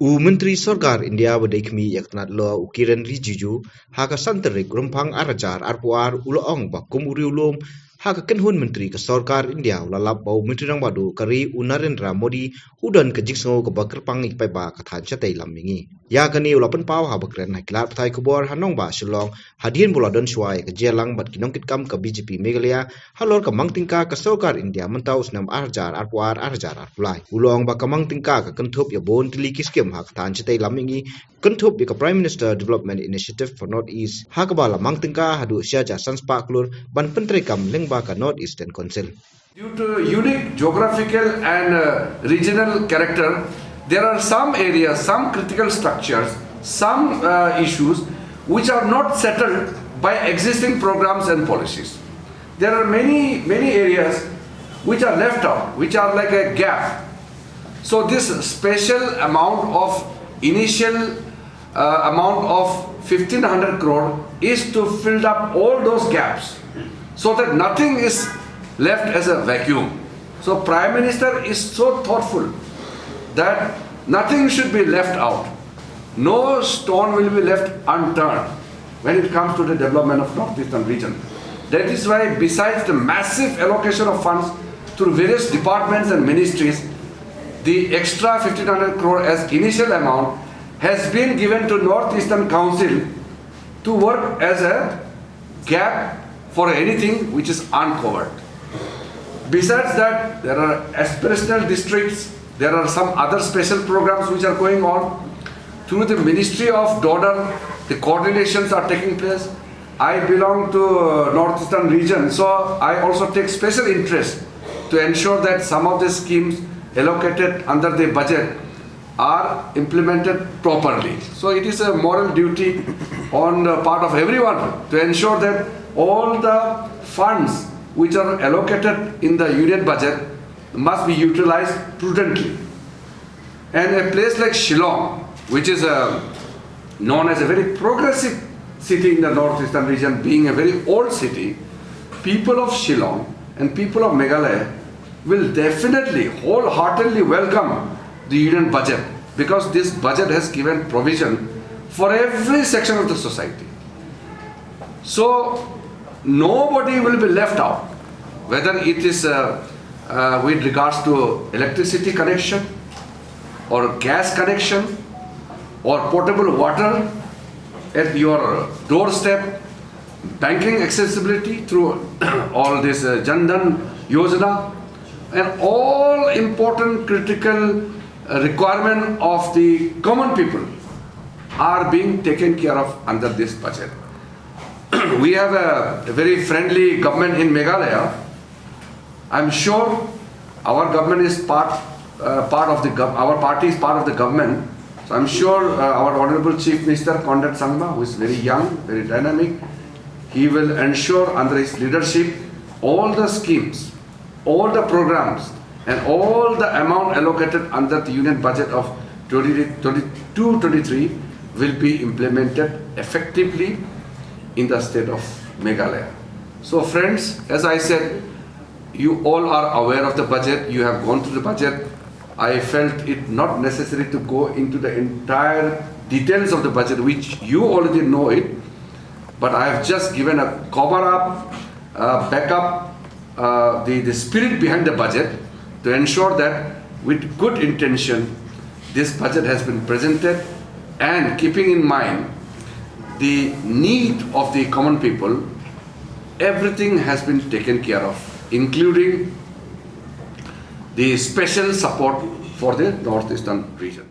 Menteri Sorkar India Wadekmi Yaknat Lo Kiren Rijiju Haka Santerik Rumpang Arajar Arpuar Uloong Bakum Uriulum Haka Kenhun Menteri ke Sorkar India Lalap Bau Menteri Rang Badu Kari Narendra Modi Udan ke jingsngew ke kyrpang ikpai ba ke thaiñ Shatei Lam Mihngi ya kani ulapan pau ha bakren haiklat thai kubor hanong ba shillong hadien buladon shuai ke jelang bat kinong kitkam ke BJP Meghalaya halor ke mangtingka ke Sorkar India mentau snam arjar arpuar arjar arpulai ulong ba ke mangtingka ke kentup ya bon tiliki skim ha ke thaiñ Shatei Lam Mihngi kentup ya ke Prime Minister Development Initiative for North East ha ke bala mangtingka hadu syaja sanspa klur ban pentrekam lengba ke North Eastern Council. Due to unique geographical and regional character, there are some areas, some critical structures, some issues which are not settled by existing programs and policies. There are many areas which are left out, which are like a gap. So this special amount of initial amount of 1500 crore is to fill up all those gaps so that nothing is left as a vacuum. So Prime Minister is so thoughtful that nothing should be left out. No stone will be left unturned when it comes to the development of Northeastern region. That is why besides the massive allocation of funds through various departments and ministries, the extra 1500 crore as initial amount has been given to Northeastern Council to work as a gap for anything which is uncovered. Besides that, there are aspirational districts, there are some other special programs which are going on. Through the Ministry of Donor, the coordinations are taking place. I belong to Northeastern region, so I also take special interest to ensure that some of the schemes allocated under the budget are implemented properly. So it is a moral duty on the part of everyone to ensure that all the funds which are allocated in the union budget must be utilized prudently. And a place like Shillong, which is known as a very progressive city in the Northeastern region, being a very old city, people of Shillong and people of Meghalaya will definitely wholeheartedly welcome the union budget, because this budget has given provision for every section of the society. So nobody will be left out, whether it is with regards to electricity connection or gas connection or potable water at your doorstep, banking accessibility through all this Jan Dhan Yojana, and all important critical requirement of the common people are being taken care of under this budget. We have a very friendly government in Meghalaya. I'm sure our government is part of our party is part of the government. So I'm sure our Honorable Chief Minister Conrad Sangma, who is very young, very dynamic, he will ensure under his leadership all the schemes, all the programs, and all the amount allocated under the union budget of 2022-23 will be implemented effectively in the state of Meghalaya. So friends, as I said, you all are aware of the budget, you have gone through the budget. I felt it not necessary to go into the entire details of the budget, which you already know it, but I have just given a cover up, back up the spirit behind the budget to ensure that with good intention, this budget has been presented, and keeping in mind the need of the common people, everything has been taken care of, including the special support for the Northeastern region.